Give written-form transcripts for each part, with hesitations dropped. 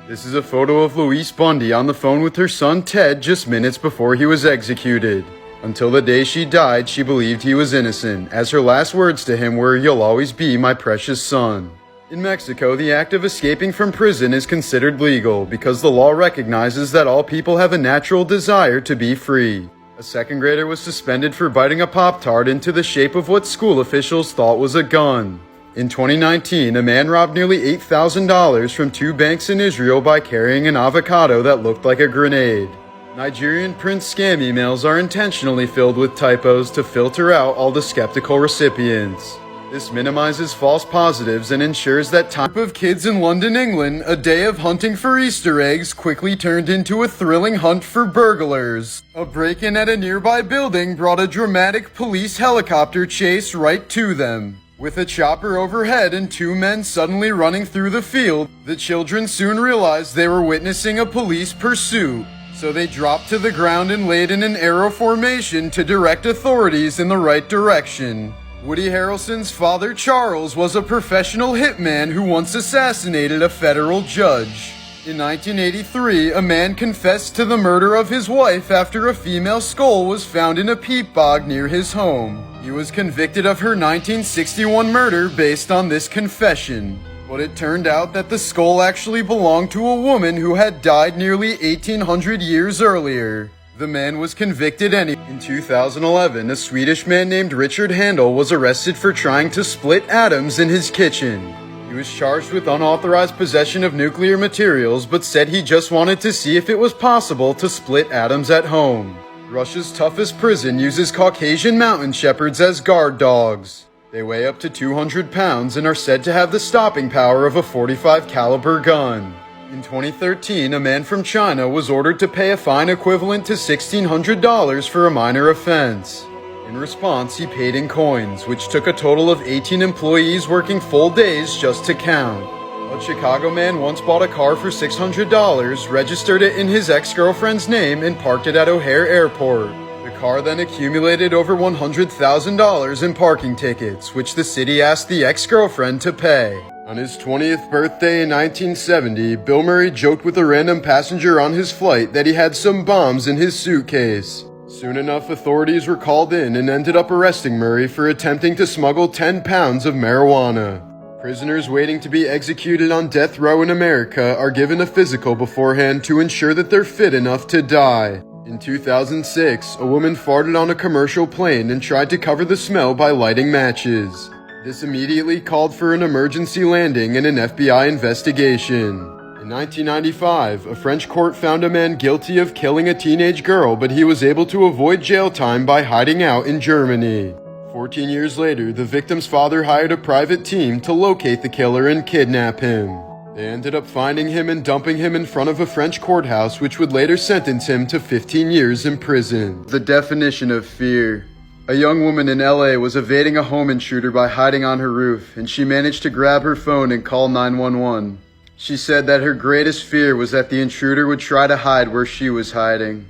This is a photo of Louise Bundy on the phone with her son Ted just minutes before he was executed. Until the day she died, she believed he was innocent, as her last words to him were, "You'll always be my precious son." In Mexico, the act of escaping from prison is considered legal because the law recognizes that all people have a natural desire to be free. A second grader was suspended for biting a Pop-Tart into the shape of what school officials thought was a gun. In 2019, a man robbed nearly $8,000 from two banks in Israel by carrying an avocado that looked like a grenade. Nigerian print scam emails are intentionally filled with typos to filter out all the skeptical recipients. This minimizes false positives and ensures that type of kids in London, England, a day of hunting for Easter eggs quickly turned into a thrilling hunt for burglars. A break-in at a nearby building brought a dramatic police helicopter chase right to them. With a chopper overhead and two men suddenly running through the field, the children soon realized they were witnessing a police pursuit. So they dropped to the ground and laid in an arrow formation to direct authorities in the right direction. Woody Harrelson's father, Charles, was a professional hitman who once assassinated a federal judge. In 1983, a man confessed to the murder of his wife after a female skull was found in a peat bog near his home. He was convicted of her 1961 murder based on this confession. But it turned out that the skull actually belonged to a woman who had died nearly 1,800 years earlier. The man was convicted anyway. In 2011, a Swedish man named Richard Handel was arrested for trying to split atoms in his kitchen. He was charged with unauthorized possession of nuclear materials, but said he just wanted to see if it was possible to split atoms at home. Russia's toughest prison uses Caucasian mountain shepherds as guard dogs. They weigh up to 200 pounds and are said to have the stopping power of a .45 caliber gun. In 2013, a man from China was ordered to pay a fine equivalent to $1,600 for a minor offense. In response, he paid in coins, which took a total of 18 employees working full days just to count. A Chicago man once bought a car for $600, registered it in his ex-girlfriend's name, and parked it at O'Hare Airport. The car then accumulated over $100,000 in parking tickets, which the city asked the ex-girlfriend to pay. On his 20th birthday in 1970, Bill Murray joked with a random passenger on his flight that he had some bombs in his suitcase. Soon enough, authorities were called in and ended up arresting Murray for attempting to smuggle 10 pounds of marijuana. Prisoners waiting to be executed on death row in America are given a physical beforehand to ensure that they're fit enough to die. In 2006, a woman farted on a commercial plane and tried to cover the smell by lighting matches. This immediately called for an emergency landing and an FBI investigation. In 1995, a French court found a man guilty of killing a teenage girl, but he was able to avoid jail time by hiding out in Germany. 14 years later, the victim's father hired a private team to locate the killer and kidnap him. They ended up finding him and dumping him in front of a French courthouse, which would later sentence him to 15 years in prison. The definition of fear. A young woman in LA was evading a home intruder by hiding on her roof, and she managed to grab her phone and call 911. She said that her greatest fear was that the intruder would try to hide where she was hiding.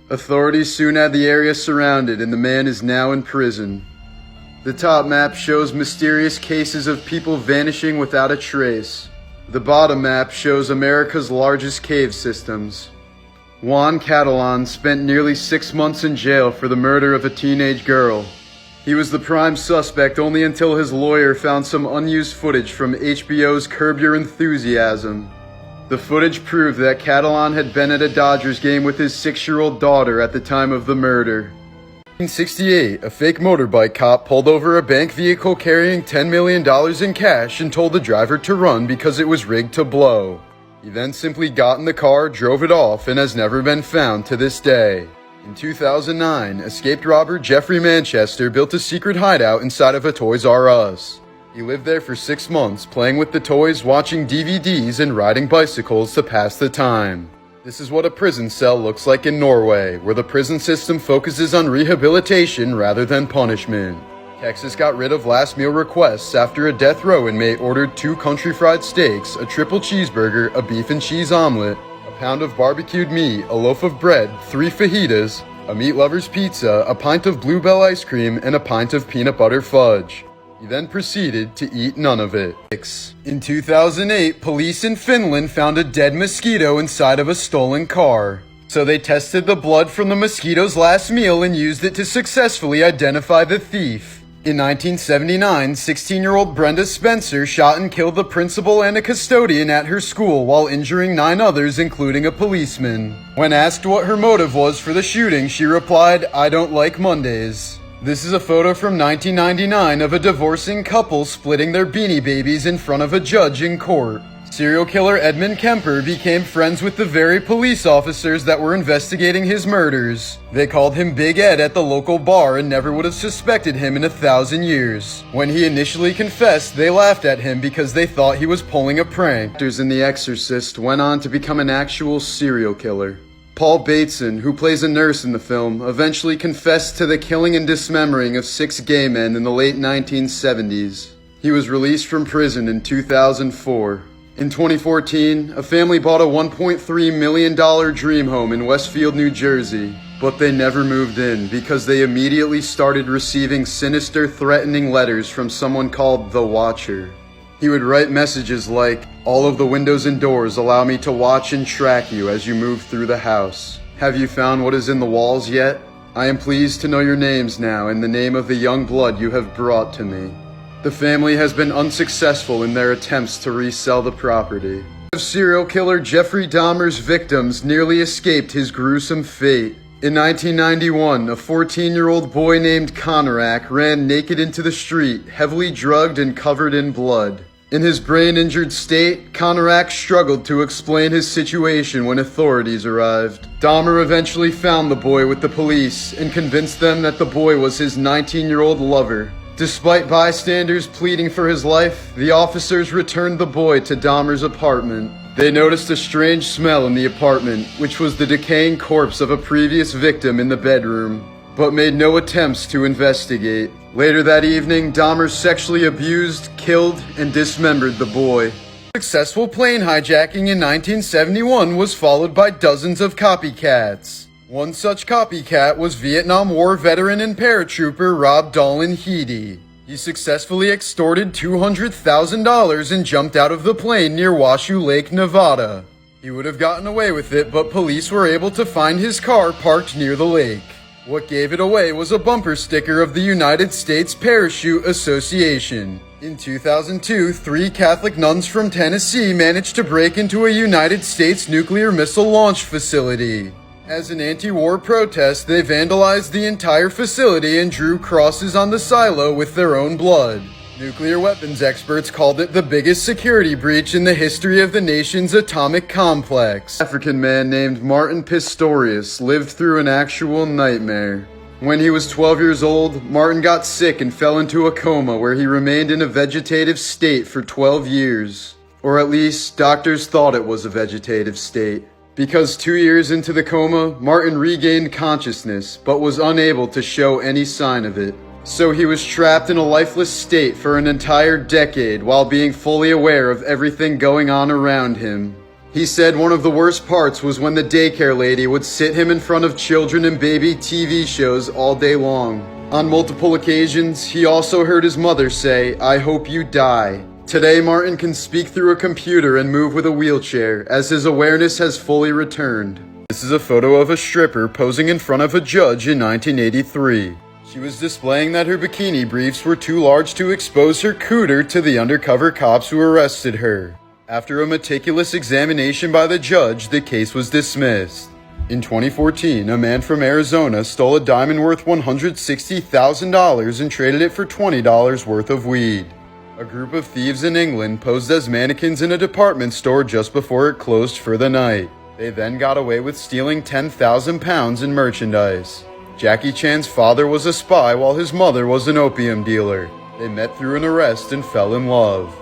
Authorities soon had the area surrounded, and the man is now in prison. The top map shows mysterious cases of people vanishing without a trace. The bottom map shows America's largest cave systems. Juan Catalan spent nearly 6 months in jail for the murder of a teenage girl. He was the prime suspect only until his lawyer found some unused footage from HBO's Curb Your Enthusiasm. The footage proved that Catalan had been at a Dodgers game with his 6-year-old daughter at the time of the murder. In 1968, a fake motorbike cop pulled over a bank vehicle carrying $10 million in cash and told the driver to run because it was rigged to blow. He then simply got in the car, drove it off, and has never been found to this day. In 2009, escaped robber Jeffrey Manchester built a secret hideout inside of a Toys R Us. He lived there for 6 months, playing with the toys, watching DVDs, and riding bicycles to pass the time. This is what a prison cell looks like in Norway, where the prison system focuses on rehabilitation rather than punishment. Texas got rid of last meal requests after a death row inmate ordered 2 country fried steaks, a triple cheeseburger, a beef and cheese omelet, a pound of barbecued meat, a loaf of bread, 3 fajitas, a meat lover's pizza, a pint of Bluebell ice cream, and a pint of peanut butter fudge. He then proceeded to eat none of it. In 2008, police in Finland found a dead mosquito inside of a stolen car. So they tested the blood from the mosquito's last meal and used it to successfully identify the thief. In 1979, 16-year-old Brenda Spencer shot and killed the principal and a custodian at her school while injuring 9 others, including a policeman. When asked what her motive was for the shooting, she replied, "I don't like Mondays." This is a photo from 1999 of a divorcing couple splitting their Beanie Babies in front of a judge in court. Serial killer Edmund Kemper became friends with the very police officers that were investigating his murders. They called him Big Ed at the local bar and never would have suspected him in 1,000 years. When he initially confessed, they laughed at him because they thought he was pulling a prank. Actors in The Exorcist went on to become an actual serial killer. Paul Bateson, who plays a nurse in the film, eventually confessed to the killing and dismembering of 6 gay men in the late 1970s. He was released from prison in 2004. In 2014, a family bought a $1.3 million dream home in Westfield, New Jersey, but they never moved in because they immediately started receiving sinister, threatening letters from someone called The Watcher. He would write messages like, "All of the windows and doors allow me to watch and track you as you move through the house. Have you found what is in the walls yet? I am pleased to know your names now in the name of the young blood you have brought to me." The family has been unsuccessful in their attempts to resell the property. Serial killer Jeffrey Dahmer's victims nearly escaped his gruesome fate. In 1991, a 14-year-old boy named Konorak ran naked into the street, heavily drugged and covered in blood. In his brain-injured state, Konorak struggled to explain his situation when authorities arrived. Dahmer eventually found the boy with the police and convinced them that the boy was his 19-year-old lover. Despite bystanders pleading for his life, the officers returned the boy to Dahmer's apartment. They noticed a strange smell in the apartment, which was the decaying corpse of a previous victim in the bedroom, but made no attempts to investigate. Later that evening, Dahmer sexually abused, killed, and dismembered the boy. Successful plane hijacking in 1971 was followed by dozens of copycats. One such copycat was Vietnam War veteran and paratrooper Rob Dolan Heedy. He successfully extorted $200,000 and jumped out of the plane near Washoe Lake, Nevada. He would have gotten away with it, but police were able to find his car parked near the lake. What gave it away was a bumper sticker of the United States Parachute Association. In 2002, 3 Catholic nuns from Tennessee managed to break into a United States nuclear missile launch facility. As an anti-war protest, they vandalized the entire facility and drew crosses on the silo with their own blood. Nuclear weapons experts called it the biggest security breach in the history of the nation's atomic complex. An African man named Martin Pistorius lived through an actual nightmare. When he was 12 years old, Martin got sick and fell into a coma where he remained in a vegetative state for 12 years. Or at least, doctors thought it was a vegetative state. Because 2 years into the coma, Martin regained consciousness, but was unable to show any sign of it. So he was trapped in a lifeless state for an entire decade while being fully aware of everything going on around him. He said one of the worst parts was when the daycare lady would sit him in front of children and baby TV shows all day long. On multiple occasions, he also heard his mother say, "I hope you die." Today, Martin can speak through a computer and move with a wheelchair, as his awareness has fully returned. This is a photo of a stripper posing in front of a judge in 1983. She was displaying that her bikini briefs were too large to expose her cooter to the undercover cops who arrested her. After a meticulous examination by the judge, the case was dismissed. In 2014, a man from Arizona stole a diamond worth $160,000 and traded it for $20 worth of weed. A group of thieves in England posed as mannequins in a department store just before it closed for the night. They then got away with stealing 10,000 pounds in merchandise. Jackie Chan's father was a spy while his mother was an opium dealer. They met through an arrest and fell in love.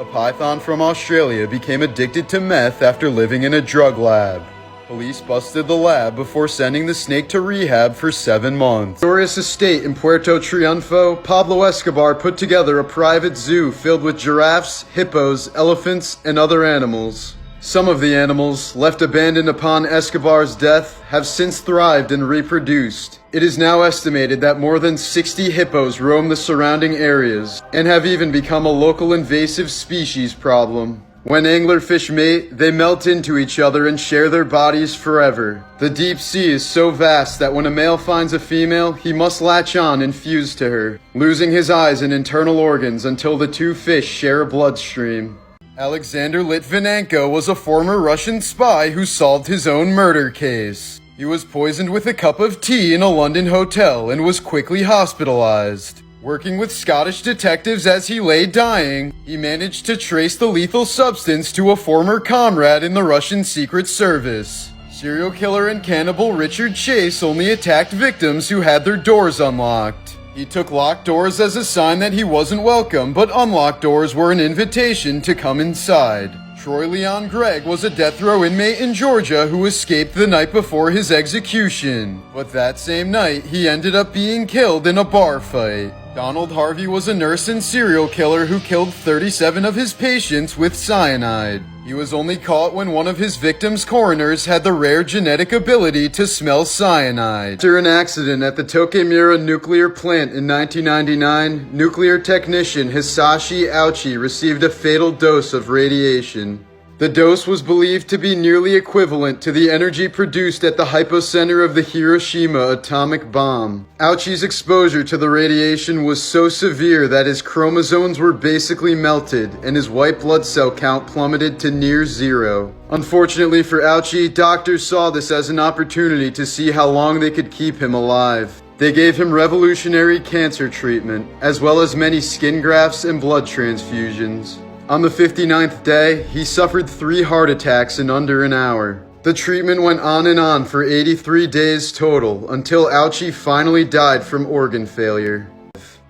A python from Australia became addicted to meth after living in a drug lab. Police busted the lab before sending the snake to rehab for 7 months. Glorious estate in Puerto Triunfo, Pablo Escobar put together a private zoo filled with giraffes, hippos, elephants, and other animals. Some of the animals, left abandoned upon Escobar's death, have since thrived and reproduced. It is now estimated that more than 60 hippos roam the surrounding areas, and have even become a local invasive species problem. When anglerfish mate, they melt into each other and share their bodies forever. The deep sea is so vast that when a male finds a female, he must latch on and fuse to her, losing his eyes and internal organs until the two fish share a bloodstream. Alexander Litvinenko was a former Russian spy who solved his own murder case. He was poisoned with a cup of tea in a London hotel and was quickly hospitalized. Working with Scottish detectives as he lay dying, he managed to trace the lethal substance to a former comrade in the Russian Secret Service. Serial killer and cannibal Richard Chase only attacked victims who had their doors unlocked. He took locked doors as a sign that he wasn't welcome, but unlocked doors were an invitation to come inside. Troy Leon Gregg was a death row inmate in Georgia who escaped the night before his execution. But that same night, he ended up being killed in a bar fight. Donald Harvey was a nurse and serial killer who killed 37 of his patients with cyanide. He was only caught when one of his victims' coroners had the rare genetic ability to smell cyanide. After an accident at the Tokemura nuclear plant in 1999, nuclear technician Hisashi Ouchi received a fatal dose of radiation. The dose was believed to be nearly equivalent to the energy produced at the hypocenter of the Hiroshima atomic bomb. Ouchi's exposure to the radiation was so severe that his chromosomes were basically melted and his white blood cell count plummeted to near zero. Unfortunately for Ouchi, doctors saw this as an opportunity to see how long they could keep him alive. They gave him revolutionary cancer treatment, as well as many skin grafts and blood transfusions. On the 59th day, he suffered 3 heart attacks in under an hour. The treatment went on for 83 days total, until Ouchi finally died from organ failure.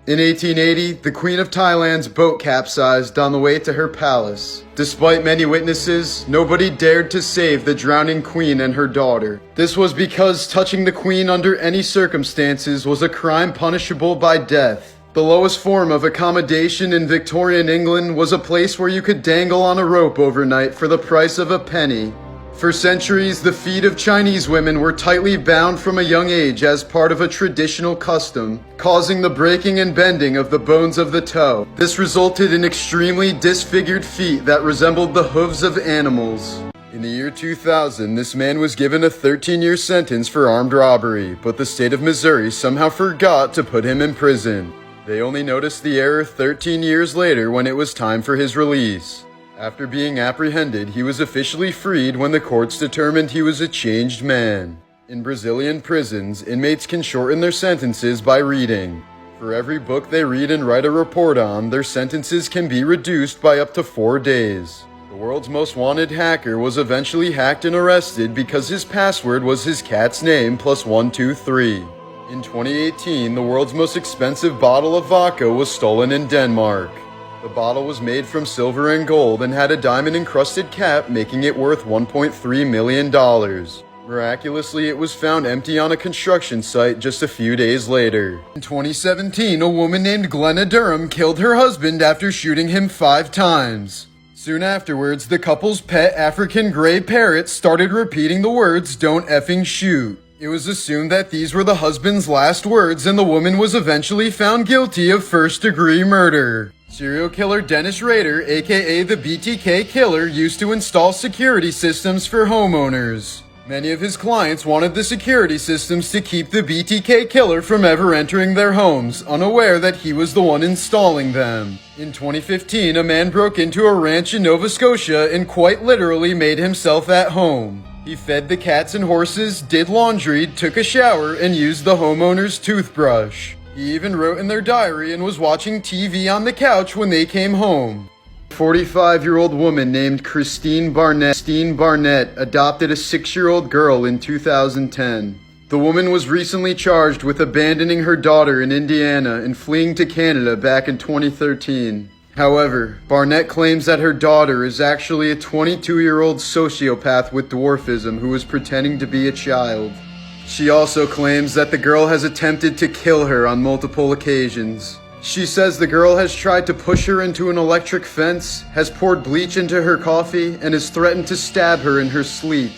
In 1880, the Queen of Thailand's boat capsized on the way to her palace. Despite many witnesses, nobody dared to save the drowning queen and her daughter. This was because touching the queen under any circumstances was a crime punishable by death. The lowest form of accommodation in Victorian England was a place where you could dangle on a rope overnight for the price of a penny. For centuries, the feet of Chinese women were tightly bound from a young age as part of a traditional custom, causing the breaking and bending of the bones of the toe. This resulted in extremely disfigured feet that resembled the hooves of animals. In the year 2000, this man was given a 13-year sentence for armed robbery, but the state of Missouri somehow forgot to put him in prison. They only noticed the error 13 years later when it was time for his release. After being apprehended, he was officially freed when the courts determined he was a changed man. In Brazilian prisons, inmates can shorten their sentences by reading. For every book they read and write a report on, their sentences can be reduced by up to 4 days. The world's most wanted hacker was eventually hacked and arrested because his password was his cat's name plus 123. In 2018, the world's most expensive bottle of vodka was stolen in Denmark. The bottle was made from silver and gold and had a diamond-encrusted cap, making it worth $1.3 million. Miraculously, it was found empty on a construction site just a few days later. In 2017, a woman named Glenna Durham killed her husband after shooting him 5 times. Soon afterwards, the couple's pet African gray parrot started repeating the words, "Don't effing shoot." It was assumed that these were the husband's last words, and the woman was eventually found guilty of first-degree murder. Serial killer Dennis Rader, aka the BTK Killer, used to install security systems for homeowners. Many of his clients wanted the security systems to keep the BTK Killer from ever entering their homes, unaware that he was the one installing them. In 2015, a man broke into a ranch in Nova Scotia and quite literally made himself at home. He fed the cats and horses, did laundry, took a shower, and used the homeowner's toothbrush. He even wrote in their diary and was watching TV on the couch when they came home. A 45-year-old woman named Christine Barnett adopted a 6-year-old girl in 2010. The woman was recently charged with abandoning her daughter in Indiana and fleeing to Canada back in 2013. However, Barnett claims that her daughter is actually a 22-year-old sociopath with dwarfism who is pretending to be a child. She also claims that the girl has attempted to kill her on multiple occasions. She says the girl has tried to push her into an electric fence, has poured bleach into her coffee, and has threatened to stab her in her sleep.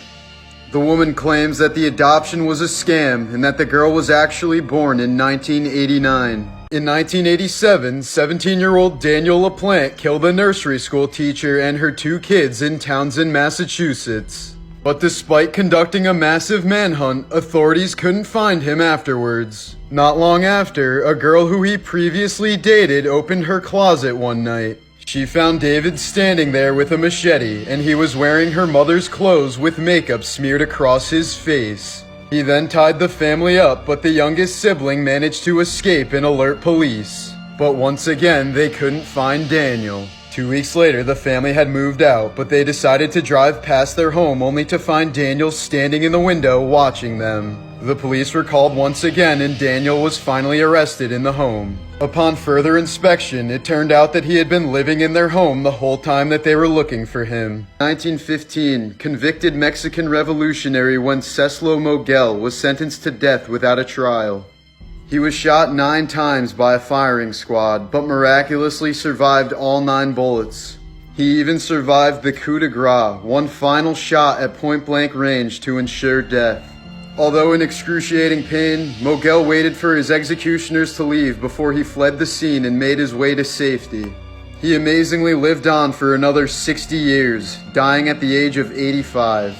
The woman claims that the adoption was a scam and that the girl was actually born in 1989. In 1987, 17-year-old Daniel LaPlante killed a nursery school teacher and her 2 kids in Townsend, Massachusetts. But despite conducting a massive manhunt, authorities couldn't find him afterwards. Not long after, a girl who he previously dated opened her closet one night. She found David standing there with a machete, and he was wearing her mother's clothes with makeup smeared across his face. He then tied the family up, but the youngest sibling managed to escape and alert police. But once again, they couldn't find Daniel. 2 weeks later, the family had moved out, but they decided to drive past their home only to find Daniel standing in the window watching them. The police were called once again, and Daniel was finally arrested in the home. Upon further inspection, it turned out that he had been living in their home the whole time that they were looking for him. 1915, convicted Mexican revolutionary Wenceslas Moguel was sentenced to death without a trial. He was shot 9 times by a firing squad, but miraculously survived all 9 bullets. He even survived the coup de grace, one final shot at point-blank range to ensure death. Although in excruciating pain, Moguel waited for his executioners to leave before he fled the scene and made his way to safety. He amazingly lived on for another 60 years, dying at the age of 85.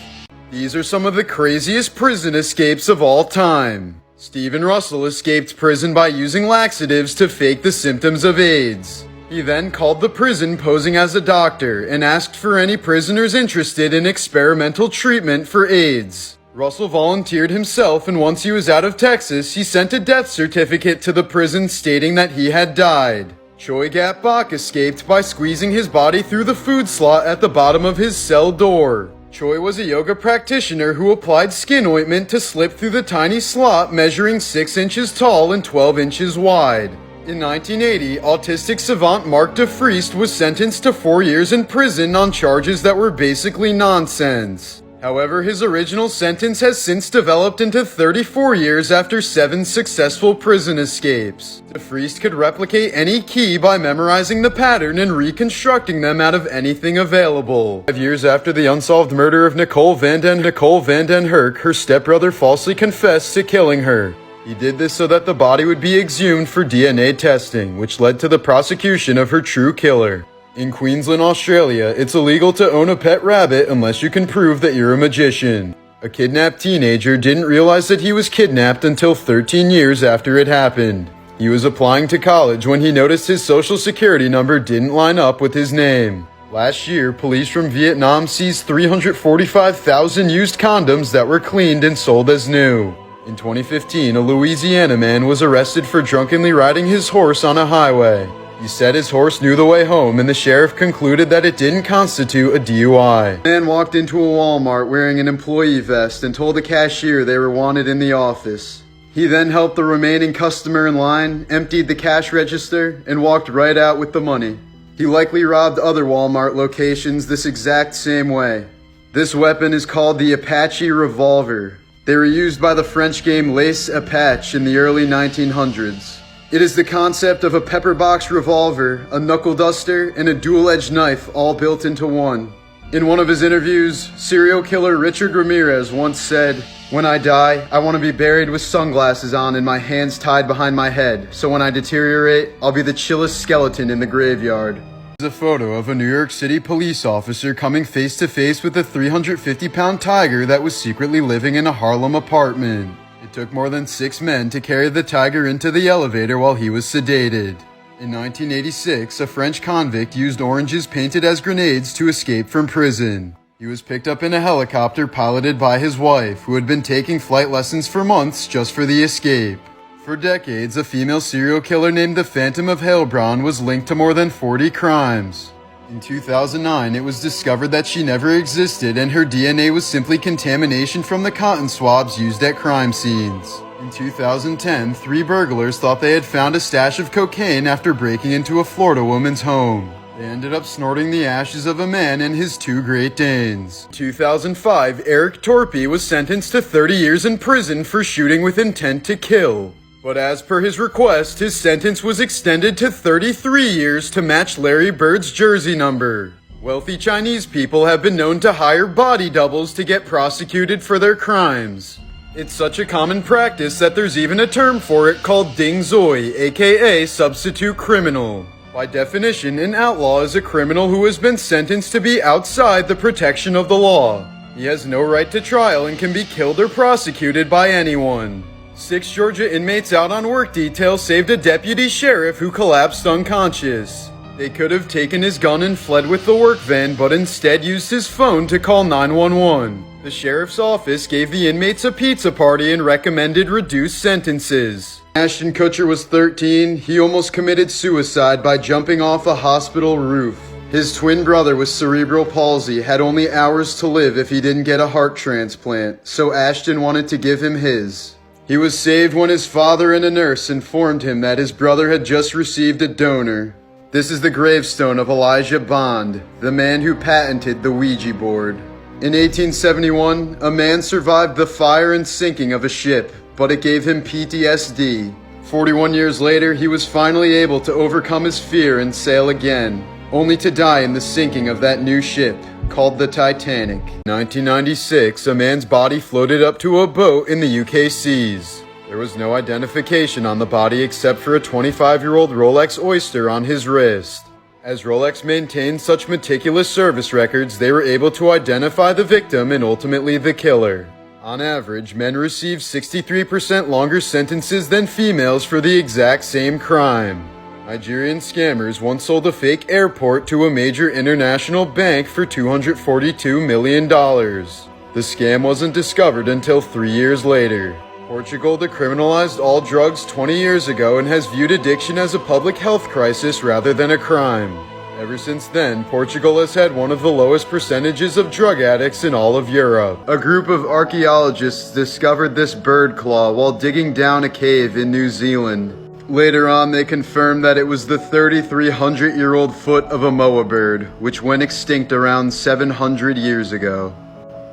These are some of the craziest prison escapes of all time. Stephen Russell escaped prison by using laxatives to fake the symptoms of AIDS. He then called the prison posing as a doctor and asked for any prisoners interested in experimental treatment for AIDS. Russell volunteered himself, and once he was out of Texas, he sent a death certificate to the prison stating that he had died. Choi Gap Bok escaped by squeezing his body through the food slot at the bottom of his cell door. Choi was a yoga practitioner who applied skin ointment to slip through the tiny slot measuring 6 inches tall and 12 inches wide. In 1980, autistic savant Mark DeFriest was sentenced to 4 years in prison on charges that were basically nonsense. However, his original sentence has since developed into 34 years after 7 successful prison escapes. DeFriest could replicate any key by memorizing the pattern and reconstructing them out of anything available. 5 years after the unsolved murder of Nicole Van Den Herk, her stepbrother falsely confessed to killing her. He did this so that the body would be exhumed for DNA testing, which led to the prosecution of her true killer. In Queensland, Australia, it's illegal to own a pet rabbit unless you can prove that you're a magician. A kidnapped teenager didn't realize that he was kidnapped until 13 years after it happened. He was applying to college when he noticed his social security number didn't line up with his name. Last year, police from Vietnam seized 345,000 used condoms that were cleaned and sold as new. In 2015, a Louisiana man was arrested for drunkenly riding his horse on a highway. He said his horse knew the way home, and the sheriff concluded that it didn't constitute a DUI. The man walked into a Walmart wearing an employee vest and told the cashier they were wanted in the office. He then helped the remaining customer in line, emptied the cash register, and walked right out with the money. He likely robbed other Walmart locations this exact same way. This weapon is called the Apache revolver. They were used by the French game Les Apaches in the early 1900s. It is the concept of a pepperbox revolver, a knuckle duster, and a dual-edged knife all built into one. In one of his interviews, serial killer Richard Ramirez once said, "When I die, I want to be buried with sunglasses on and my hands tied behind my head, so when I deteriorate, I'll be the chillest skeleton in the graveyard." This is a photo of a New York City police officer coming face to face with a 350-pound tiger that was secretly living in a Harlem apartment. It took more than 6 men to carry the tiger into the elevator while he was sedated. In 1986, a French convict used oranges painted as grenades to escape from prison. He was picked up in a helicopter piloted by his wife, who had been taking flight lessons for months just for the escape. For decades, a female serial killer named the Phantom of Heilbronn was linked to more than 40 crimes. In 2009, it was discovered that she never existed and her DNA was simply contamination from the cotton swabs used at crime scenes. In 2010, 3 burglars thought they had found a stash of cocaine after breaking into a Florida woman's home. They ended up snorting the ashes of a man and his 2 Great Danes. In 2005, Eric Torpy was sentenced to 30 years in prison for shooting with intent to kill. But as per his request, his sentence was extended to 33 years to match Larry Bird's jersey number. Wealthy Chinese people have been known to hire body doubles to get prosecuted for their crimes. It's such a common practice that there's even a term for it called ding zoi, aka substitute criminal. By definition, an outlaw is a criminal who has been sentenced to be outside the protection of the law. He has no right to trial and can be killed or prosecuted by anyone. 6 Georgia inmates out on work detail saved a deputy sheriff who collapsed unconscious. They could have taken his gun and fled with the work van, but instead used his phone to call 911. The sheriff's office gave the inmates a pizza party and recommended reduced sentences. Ashton Kutcher was 13. He almost committed suicide by jumping off a hospital roof. His twin brother with cerebral palsy had only hours to live if he didn't get a heart transplant, so Ashton wanted to give him his. He was saved when his father and a nurse informed him that his brother had just received a donor. This is the gravestone of Elijah Bond, the man who patented the Ouija board. In 1871, a man survived the fire and sinking of a ship, but it gave him PTSD. 41 years later, he was finally able to overcome his fear and sail again, only to die in the sinking of that new ship, called the Titanic. 1996, a man's body floated up to a boat in the UK seas. There was no identification on the body except for a 25-year-old Rolex Oyster on his wrist. As Rolex maintained such meticulous service records, they were able to identify the victim and ultimately the killer. On average, men receive 63% longer sentences than females for the exact same crime. Nigerian scammers once sold a fake airport to a major international bank for $242 million. The scam wasn't discovered until 3 years later. Portugal decriminalized all drugs 20 years ago and has viewed addiction as a public health crisis rather than a crime. Ever since then, Portugal has had one of the lowest percentages of drug addicts in all of Europe. A group of archaeologists discovered this bird claw while digging down a cave in New Zealand. Later on, they confirmed that it was the 3,300-year-old foot of a moa bird, which went extinct around 700 years ago.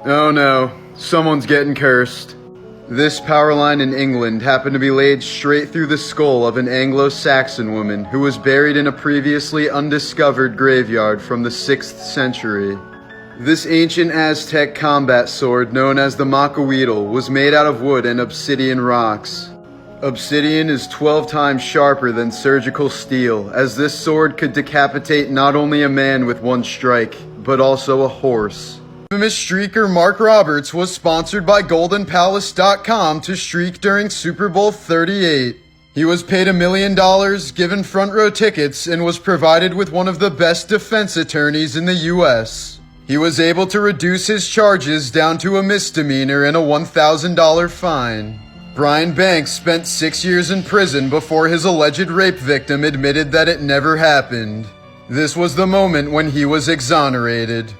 Oh no, someone's getting cursed. This power line in England happened to be laid straight through the skull of an Anglo-Saxon woman who was buried in a previously undiscovered graveyard from the 6th century. This ancient Aztec combat sword, known as the Macahuitl, was made out of wood and obsidian rocks. Obsidian is 12 times sharper than surgical steel, as this sword could decapitate not only a man with one strike, but also a horse. Famous streaker Mark Roberts was sponsored by GoldenPalace.com to streak during Super Bowl 38. He was paid $1 million, given front row tickets, and was provided with one of the best defense attorneys in the U.S. He was able to reduce his charges down to a misdemeanor and a $1,000 fine. Brian Banks spent 6 years in prison before his alleged rape victim admitted that it never happened. This was the moment when he was exonerated.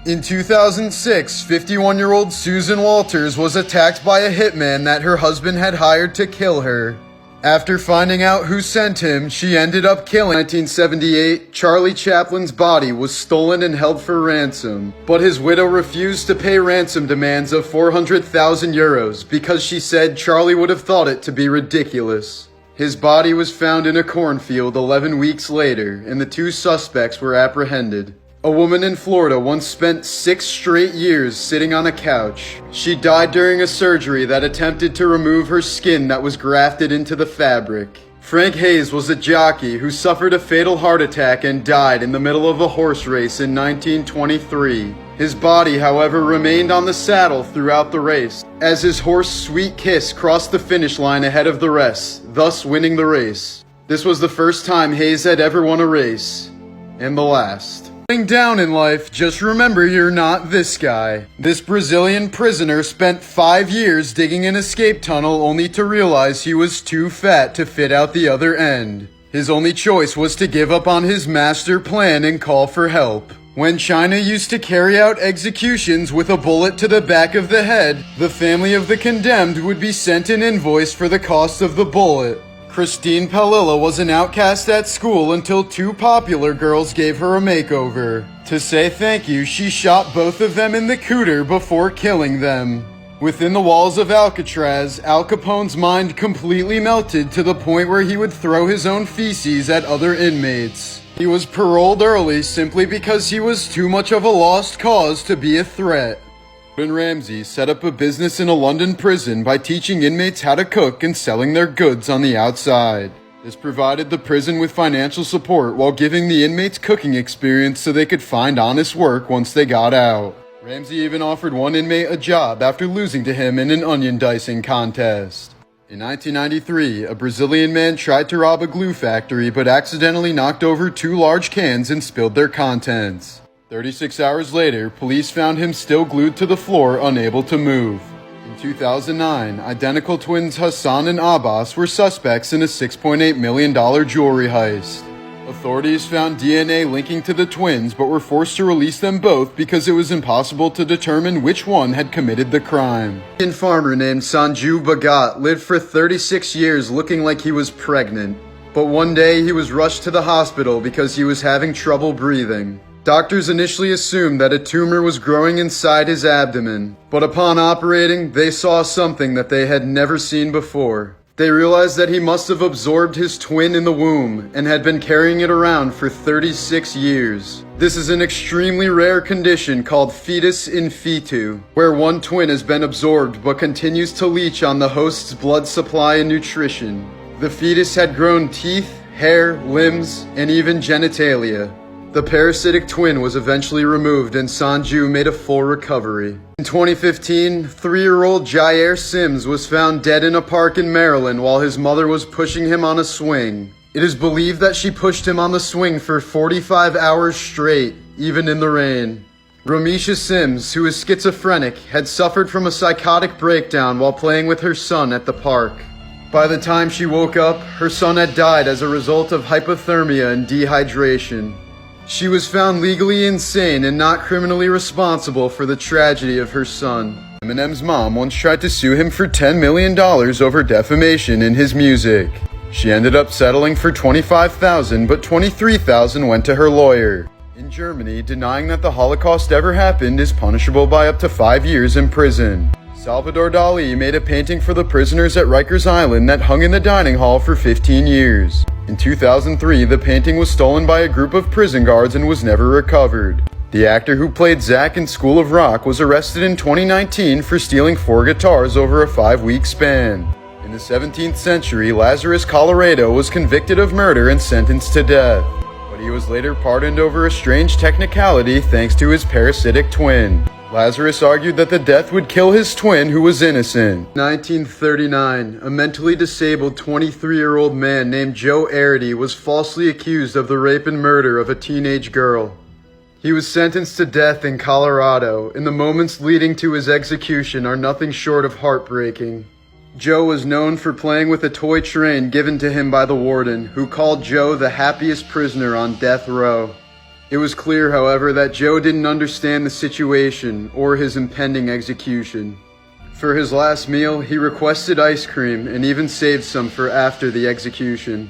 In 2006, 51-year-old Susan Walters was attacked by a hitman that her husband had hired to kill her. After finding out who sent him, she ended up killing. In 1978, Charlie Chaplin's body was stolen and held for ransom, but his widow refused to pay ransom demands of 400,000 euros because she said Charlie would have thought it to be ridiculous. His body was found in a cornfield 11 weeks later, and the 2 suspects were apprehended. A woman in Florida once spent 6 straight years sitting on a couch. She died during a surgery that attempted to remove her skin that was grafted into the fabric. Frank Hayes was a jockey who suffered a fatal heart attack and died in the middle of a horse race in 1923. His body, however, remained on the saddle throughout the race, as his horse Sweet Kiss crossed the finish line ahead of the rest, thus winning the race. This was the first time Hayes had ever won a race, and the last. Down in life, just remember you're not this guy. This Brazilian prisoner spent 5 years digging an escape tunnel only to realize he was too fat to fit out the other end. His only choice was to give up on his master plan and call for help. When China used to carry out executions with a bullet to the back of the head, the family of the condemned would be sent an invoice for the cost of the bullet. Christine Palilla was an outcast at school until 2 popular girls gave her a makeover. To say thank you, she shot both of them in the cooter before killing them. Within the walls of Alcatraz, Al Capone's mind completely melted to the point where he would throw his own feces at other inmates. He was paroled early simply because he was too much of a lost cause to be a threat. Gordon Ramsay set up a business in a London prison by teaching inmates how to cook and selling their goods on the outside. This provided the prison with financial support while giving the inmates cooking experience so they could find honest work once they got out. Ramsay even offered one inmate a job after losing to him in an onion dicing contest. In 1993, a Brazilian man tried to rob a glue factory but accidentally knocked over 2 large cans and spilled their contents. 36 hours later, police found him still glued to the floor, unable to move. In 2009, identical twins Hassan and Abbas were suspects in a $6.8 million jewelry heist. Authorities found DNA linking to the twins but were forced to release them both because it was impossible to determine which one had committed the crime. A Indian farmer named Sanju Bhagat lived for 36 years looking like he was pregnant. But one day he was rushed to the hospital because he was having trouble breathing. Doctors initially assumed that a tumor was growing inside his abdomen, but upon operating, they saw something that they had never seen before. They realized that he must have absorbed his twin in the womb and had been carrying it around for 36 years. This is an extremely rare condition called fetus in fetu, where one twin has been absorbed but continues to leach on the host's blood supply and nutrition. The fetus had grown teeth, hair, limbs, and even genitalia. The parasitic twin was eventually removed and Sanju made a full recovery. In 2015, 3-year-old Jair Sims was found dead in a park in Maryland while his mother was pushing him on a swing. It is believed that she pushed him on the swing for 45 hours straight, even in the rain. Romisha Sims, who is schizophrenic, had suffered from a psychotic breakdown while playing with her son at the park. By the time she woke up, her son had died as a result of hypothermia and dehydration. She was found legally insane and not criminally responsible for the tragedy of her son. Eminem's mom once tried to sue him for $10 million over defamation in his music. She ended up settling for $25,000, but $23,000 went to her lawyer. In Germany, denying that the Holocaust ever happened is punishable by up to 5 years in prison. Salvador Dali made a painting for the prisoners at Rikers Island that hung in the dining hall for 15 years. In 2003, the painting was stolen by a group of prison guards and was never recovered. The actor who played Zack in School of Rock was arrested in 2019 for stealing 4 guitars over a 5-week span. In the 17th century, Lazarus Colorado was convicted of murder and sentenced to death, but he was later pardoned over a strange technicality thanks to his parasitic twin. Lazarus argued that the death would kill his twin who was innocent. 1939, a mentally disabled 23-year-old man named Joe Arity was falsely accused of the rape and murder of a teenage girl. He was sentenced to death in Colorado, and the moments leading to his execution are nothing short of heartbreaking. Joe was known for playing with a toy train given to him by the warden, who called Joe the happiest prisoner on death row. It was clear, however, that Joe didn't understand the situation or his impending execution. For his last meal, he requested ice cream and even saved some for after the execution.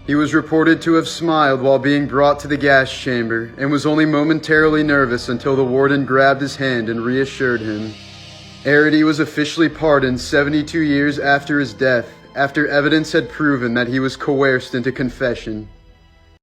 He was reported to have smiled while being brought to the gas chamber and was only momentarily nervous until the warden grabbed his hand and reassured him. Arity was officially pardoned 72 years after his death, after evidence had proven that he was coerced into confession.